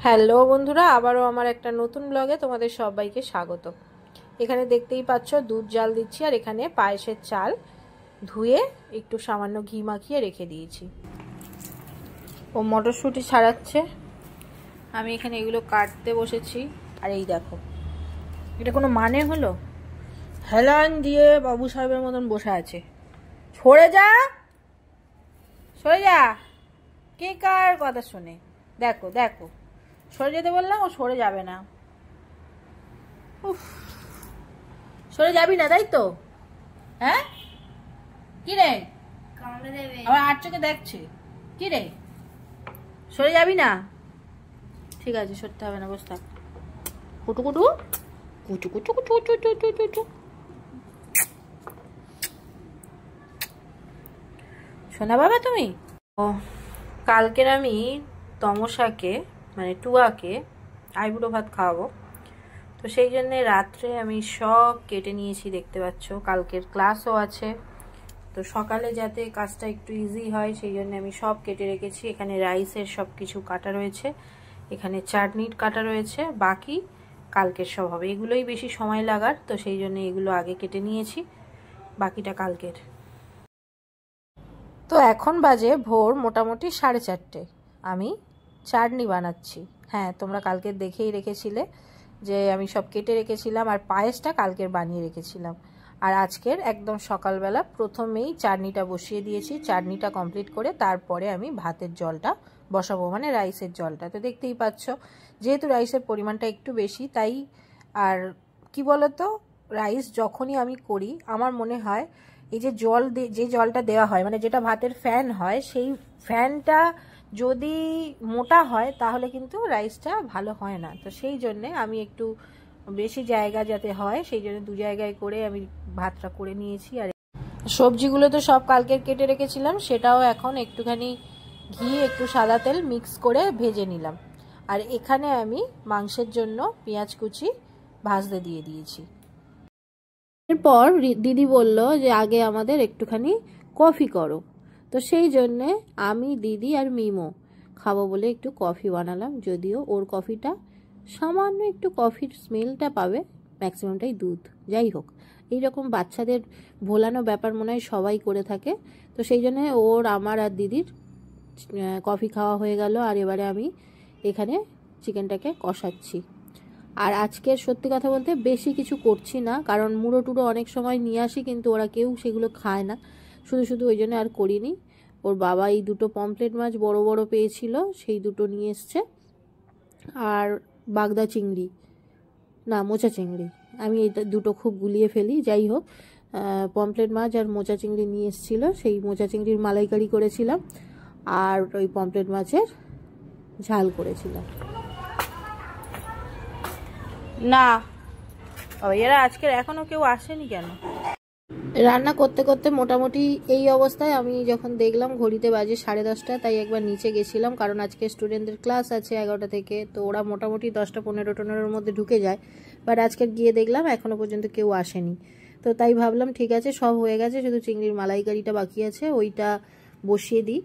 Hello বন্ধুরা, আবারও আমার একটা নতুন ব্লগে তোমাদের সবাইকে স্বাগত। এখানে দেখতেই পাচ্ছ দুধ জাল দিচ্ছি, আর এখানে পায়েসের চাল ধুয়ে একটু সামান্য ঘি মাখিয়ে রেখে দিয়েছি। ও মটরশুঁটি ছাড়াচ্ছে, আমি এখানে এগুলো কাটতে বসেছি। আর এই দেখো, এটা কোনো মানে হলো? হেলান দিয়ে বাবু সাহেবের মতন বসে আছে। সরে যা, সরে যা, কে কার কথা শুনে? দেখো দেখো, সরে যেতে বললাম, ও সরে যাবে না। উফ, সরে যাবি না তাই তো? হ্যাঁ, কি রে? আবার আর চোখে দেখছে, কি রে? সরে যাবি না? ঠিক আছে, সরতে হবে না, বস থাক। কুটু কুটু কুচু কুচু কুচু কুচু কুচু কুচু। শোনা বাবা তুমি? ও, কালকের আমি তমসাকে মানে টুয়াকে আইবুড়ো ভাত খাওয়াবো, তো সেই জন্যে রাত্রে আমি সব কেটে নিয়েছি। দেখতে পাচ্ছ কালকের ক্লাসও আছে, তো সকালে যাতে কাজটা একটু ইজি হয় সেই জন্য আমি সব কেটে রেখেছি। এখানে রাইসের সব কিছু কাটা রয়েছে, এখানে চাটনির কাটা রয়েছে, বাকি কালকের সব হবে। এগুলোই বেশি সময় লাগার, তো সেই জন্য এগুলো আগে কেটে নিয়েছি, বাকিটা কালকের। তো এখন বাজে ভোর মোটামুটি 4:30। আমি চাটনি বানাচ্ছি। হ্যাঁ, তোমরা কালকে দেখেই রেখেছিলে যে আমি সব কেটে রেখেছিলাম, আর পায়েসটা কালকের বানিয়ে রেখেছিলাম। আর আজকের একদম সকালবেলা প্রথমেই চাটনিটা বসিয়ে দিয়েছি। চাটনিটা কমপ্লিট করে তারপরে আমি ভাতের জলটা বসাবো, মানে রাইসের জলটা। তো দেখতেই পাচ্ছ, যেহেতু রাইসের পরিমাণটা একটু বেশি তাই। আর কি বলতো, রাইস যখনই আমি করি আমার মনে হয় এই যে জলটা দেওয়া হয়, মানে যেটা ভাতের ফ্যান হয়, সেই ফ্যানটা যদি মোটা হয় তাহলে কিন্তু রাইসটা ভালো হয় না। তো সেই জন্যে আমি একটু বেশি জায়গা যাতে হয় সেই জন্য 2 জায়গায় করে আমি ভাতটা করে নিয়েছি। আর সবজিগুলো তো সব কালকে কেটে রেখেছিলাম, সেটাও এখন একটুখানি ঘি একটু সাদা তেল মিক্স করে ভেজে নিলাম। আর এখানে আমি মাংসের জন্য পেঁয়াজ কুচি ভাজতে দিয়ে দিয়েছি। এরপর দিদি বলল যে আগে আমাদের একটুখানি কফি করো, তো সেই জন্যে আমি, দিদি আর মিমো খাবো বলে একটু কফি বানালাম। যদিও ওর কফিটা সামান্য একটু কফির স্মেলটা পাবে, ম্যাক্সিমামটাই দুধ। যাই হোক, এইরকম বাচ্চাদের ভোলানো ব্যাপার মনে হয় সবাই করে থাকে, তো সেই জন্যে ওর, আমার আর দিদির কফি খাওয়া হয়ে গেল। আর এবারে আমি এখানে চিকেনটাকে কষাচ্ছি। আর আজকে সত্যি কথা বলতে বেশি কিছু করছি না, কারণ মুড়ো টুড়ো অনেক সময় নিয়ে আসি কিন্তু ওরা কেউ সেগুলো খায় না, শুধু শুধু ওই জন্য আর করিনি। ওর বাবা এই দুটো পমফ্লেট মাছ বড় বড় পেয়েছিল, সেই দুটো নিয়ে এসছে। আর বাগদা চিংড়ি, না মোচা চিংড়ি, আমি এই দুটো খুব গুলিয়ে ফেলি। যাই হোক, পমফ্লেট মাছ আর মোচা চিংড়ি নিয়ে এসেছিলো, সেই মোচা চিংড়ির মালাইকারি করেছিলাম, আর ওই পমফ্লেট মাছের ঝাল করেছিলাম। না এরা আজকের এখনো কেউ আসেনি কেন? রান্না করতে করতে মোটামুটি এই অবস্থায় আমি যখন দেখলাম ঘড়িতে বাজে 10:30, তাই একবার নিচে গেছিলাম, কারণ আজকে স্টুডেন্টদের ক্লাস আছে 11টা থেকে, তো ওরা মোটামুটি 10:15-15 মধ্যে ঢুকে যায়। বাট আজকে গিয়ে দেখলাম এখনো পর্যন্ত কেউ আসেনি, তো তাই ভাবলাম ঠিক আছে, সব হয়ে গেছে, শুধু চিংড়ির মালাইকারিটা বাকি আছে, ওইটা বসিয়ে দিই।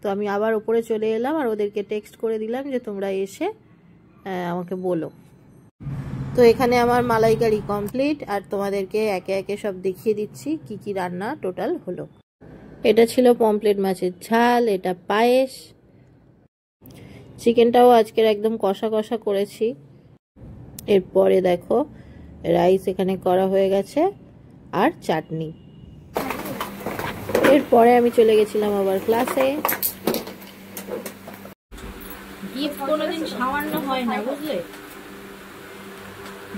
তো আমি আবার ওপরে চলে এলাম আর ওদেরকে টেক্সট করে দিলাম যে তোমরা এসে আমাকে বলো। তো এখানে আমার মালাইকারি কমপ্লিট, আর তোমাদেরকে একে একে সব দেখিয়ে দিচ্ছি কি কি রান্না টোটাল হলো। এটা ছিল পমফ্লেট মাছের ঝাল, এটা পায়েস, চিকেনটাও আজকের একদম কষা কষা করেছি। এরপরে দেখো রাইস এখানে করা হয়ে গেছে, আর চাটনি। এরপরে আমি চলে গেছিলাম আবার ক্লাসে। গিফট কোনোদিন সামান্য হয় না, বুঝলে?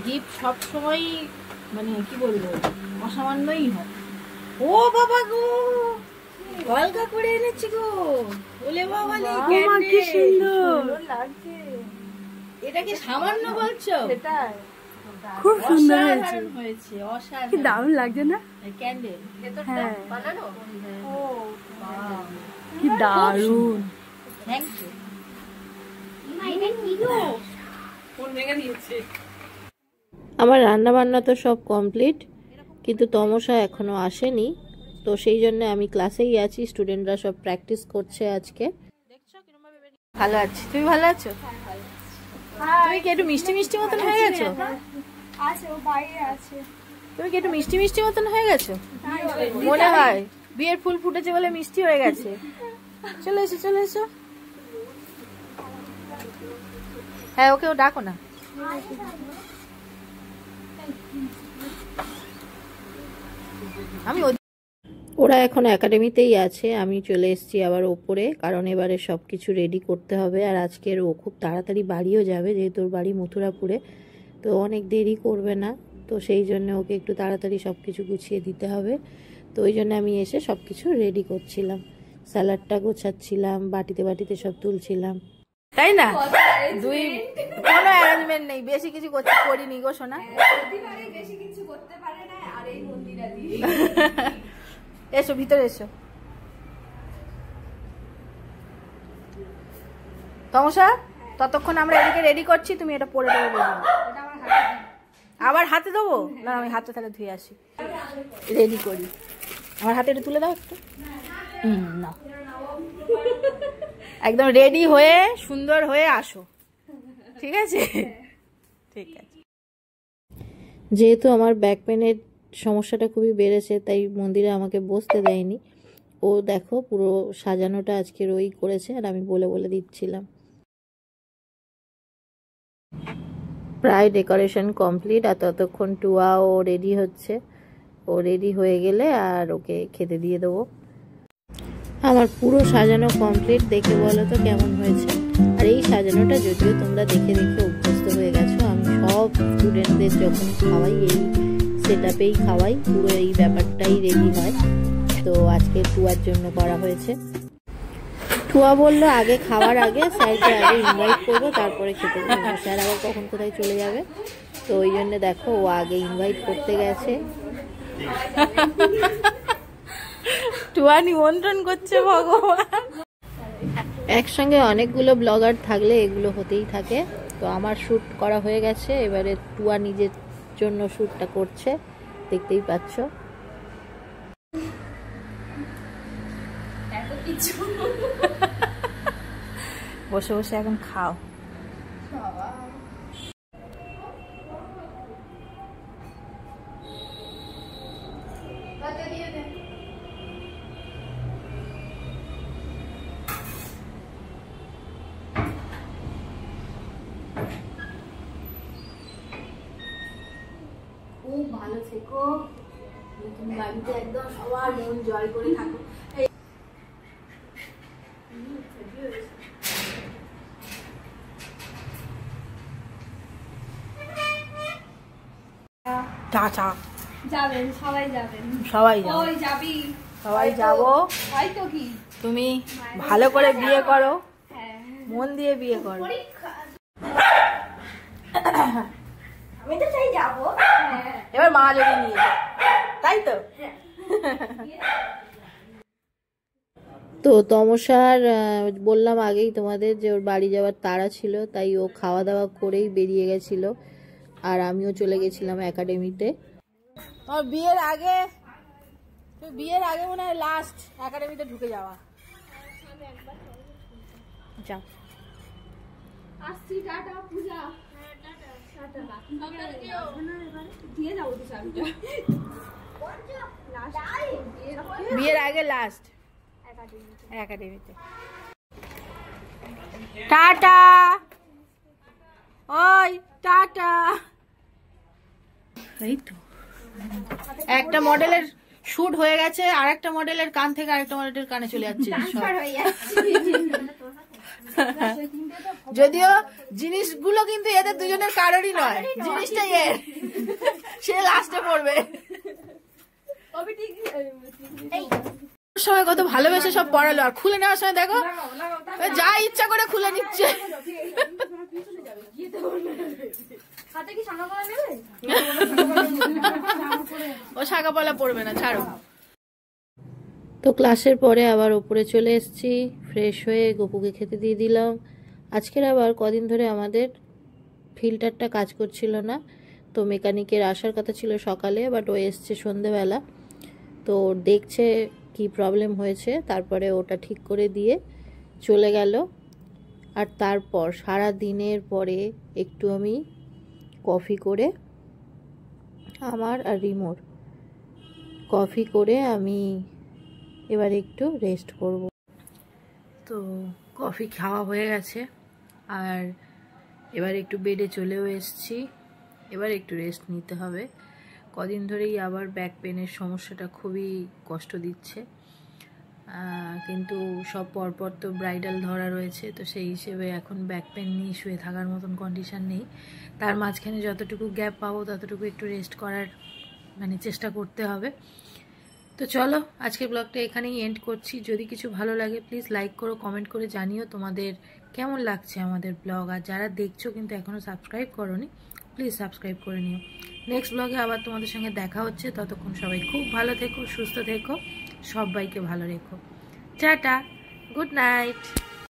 গিফট সবসময় মানে কি বলবো, অসামান্যই হয়। ও বাবা গো, অলগা করে এনেছি গো, বলে বাবা কি সুন্দর লাগছে। এটা কি সামান্য বলছো? সেটাই, খুব সুন্দর হয়েছে, অসাধারণ। কি দারুণ লাগছে না? ক্যান্ডেল ভেতরটা বানানো, ও কি দারুণ, থ্যাংক ইউ। মা এটা কি গো, কোন ভেঙে দিয়েছে? আমার রান্না বান্না তো সব কমপ্লিট, কিন্তু তমসা এখনো আসেনি, তো সেই জন্য আমি ক্লাসেই আছি। স্টুডেন্টরা সব প্র্যাকটিস করছে আজকে। ভালো আছি, তুমি ভালো আছো? তুমি কি একটু মিষ্টি মিষ্টি মতন হয়ে গেছো? তুমি কি একটু মিষ্টি মিষ্টি মতন হয়ে গেছো? মনে হয় বিয়ের ফুল ফুটেছে বলে মিষ্টি হয়ে গেছে। চলে এসো চলে এসো। হ্যাঁ ওকেও ডাকো না। আমি ওরা এখন একাডেমিতেই আছে, আমি চলে এসেছি আবার ওপরে, কারণ এবারে সব কিছু রেডি করতে হবে। আর আজকের ও খুব তাড়াতাড়ি বাড়িও যাবে, যেহেতু ওর বাড়ি মথুরাপুরে, তো অনেক দেরি করবে না, তো সেই জন্য ওকে একটু তাড়াতাড়ি সব কিছু গুছিয়ে দিতে হবে। তো ওই জন্য আমি এসে সব কিছু রেডি করছিলাম, স্যালাডটা গোছাচ্ছিলাম, বাটিতে বাটিতে সব তুলছিলাম, তাই না? দুই কোনো অ্যারেঞ্জমেন্ট নেই, বেশি কিছু করিনি গো সোনা। এসো ভিতরে এসো। তমসা, ততক্ষণ আমরা এদিকে রেডি করছি, তুমি এটা পরে দেবো। আবার হাতে দেবো না? আমি হাতে তাহলে ধুয়ে আসি, রেডি করি। আমার হাতে এটা তুলে দাও একটু। না, একদম রেডি হয়ে সুন্দর হয়ে আসো, ঠিক আছে? ঠিক আছে। যেহেতু আমার ব্যাক পেনের সমস্যাটা খুবই বেড়েছে, তাই মন্দিরে আমাকে বসতে দেয়নি। ও দেখো পুরো সাজানোটা আজকের ওই করেছে, আর আমি বলে বলে দিচ্ছিলাম। প্রায় ডেকোরেশন কমপ্লিট, আর ততক্ষণ টুয়া ও রেডি হচ্ছে। ও রেডি হয়ে গেলে আর ওকে খেতে দিয়ে দেবো। আমার পুরো সাজানো কমপ্লিট, দেখে বলো তো কেমন হয়েছে। আর এই সাজানোটা যদিও তোমরা দেখে দেখে অভ্যস্ত হয়ে গেছো, আমি সব স্টুডেন্টদের যখন খাওয়াই এই সেটআপেই খাওয়াই, পুরো এই ব্যাপারটাই রেডি হয়। তো আজকে টুয়ার জন্য করা হয়েছে। টুয়া বললো আগে খাওয়ার আগে স্যারকে আগে ইনভাইট করবো, তারপরে খেতে যাবো। স্যার আবার কখন কোথায় চলে যাবে, তো ওই জন্য দেখো ও আগে ইনভাইট করতে গেছে। টুয়া নিমন্ত্রণ করছে ভগবান। একসঙ্গে অনেকগুলো ব্লগার থাকলে এগুলো হতেই থাকে। তো আমার শ্যুট করা হয়ে গেছে, এবারে টুয়া নিজের জন্য শ্যুটটা করছে, দেখতেই পাচ্ছ। বসে বসে এখন খাও। খুব ভালো থেকো, নতুন বাড়িতে একদম সবার মন জয় করে থাকো। টাটা। যাবেন সবাই, যাবেন সবাই যাবো, ওই যাবি সবাই যাবো। হয়তো কি তুমি ভালো করে বিয়ে করো, হ্যাঁ মন দিয়ে বিয়ে করো। আমি তো চাই যাবো। এবার মা যদি নিয়ে যায়, তাই তো? তো তমসার বললাম আগেই তোমাদের যে ওর বাড়ি যাওয়ার তাড়া ছিল, তাই ও খাওয়া দাওয়া করেই বেরিয়ে গেছিল, আর আমিও চলে গেছিলাম একাডেমিতে। তোমার বিয়ের আগে মনে হয় লাস্ট একাডেমিতে ঢুকে যাওয়া। যাও। আসছি, টাটা পূজা। দিয়ে যাবো তো চাবিটা। বিয়ের আগে লাস্ট একাডেমিতে। টাটা। ওই টাটা। এই তো একটা মডেলের শুট হয়ে গেছে, আর একটা মডেলের কান থেকে আরেকটা মডেলের কানে চলে যাচ্ছে। যদিও জিনিসগুলো কিন্তু এদের দুজনের কারোরই নয়, জিনিসটাই এর, সে লাস্টে পড়বে। সময় কত ভালোবেসে সব পড়ালো, আর খুলে নেওয়ার সময় দেখো যা ইচ্ছা করে খুলে নিচ্ছে। ও শাঁখাপলা পড়বে না, ছাড়ো। তো ক্লাসের পরে আবার ওপরে চলে এসেছি, ফ্রেশ হয়ে গপুকে খেতে দিয়ে দিলাম। আজকের আবার কদিন ধরে আমাদের ফিল্টারটা কাজ করছিল না, তো মেকানিকের আসার কথা ছিল সকালে, বাট ও এসছে সন্ধেবেলা। তো দেখছে কি প্রবলেম হয়েছে, তারপরে ওটা ঠিক করে দিয়ে চলে গেল। আর তারপর সারা দিনের পরে একটু আমি কফি করে আমার আর রিমোর কফি করে আমি এবার একটু রেস্ট করব। তো কফি খাওয়া হয়ে গেছে আর এবার একটু বেডে চলেও এসেছি। এবার একটু রেস্ট নিতে হবে। কদিন ধরেই আবার ব্যাক পেনের সমস্যাটা খুবই কষ্ট দিচ্ছে, কিন্তু সব পরপর তো ব্রাইডাল ধরা রয়েছে, তো সেই হিসেবে এখন ব্যাক পেন নিয়ে শুয়ে থাকার মতন কন্ডিশান নেই। তার মাঝখানে যতটুকু গ্যাপ পাবো ততটুকু একটু রেস্ট করার চেষ্টা করতে হবে। তো চলো আজকের ব্লগটা এখানেই এন্ড করছি। যদি কিছু ভালো লাগে প্লিজ লাইক করো, কমেন্ট করে জানিও তোমাদের কেমন লাগছে আমাদের ব্লগ। আর যারা দেখছো কিন্তু এখনও সাবস্ক্রাইব করোনি, প্লিজ সাবস্ক্রাইব করে নিও। নেক্সট ব্লগে আবার তোমাদের সঙ্গে দেখা হচ্ছে। ততক্ষণ সবাই খুব ভালো থেকো, সুস্থ থেকো, সবাইকে ভালো রেখো। Tata, good night.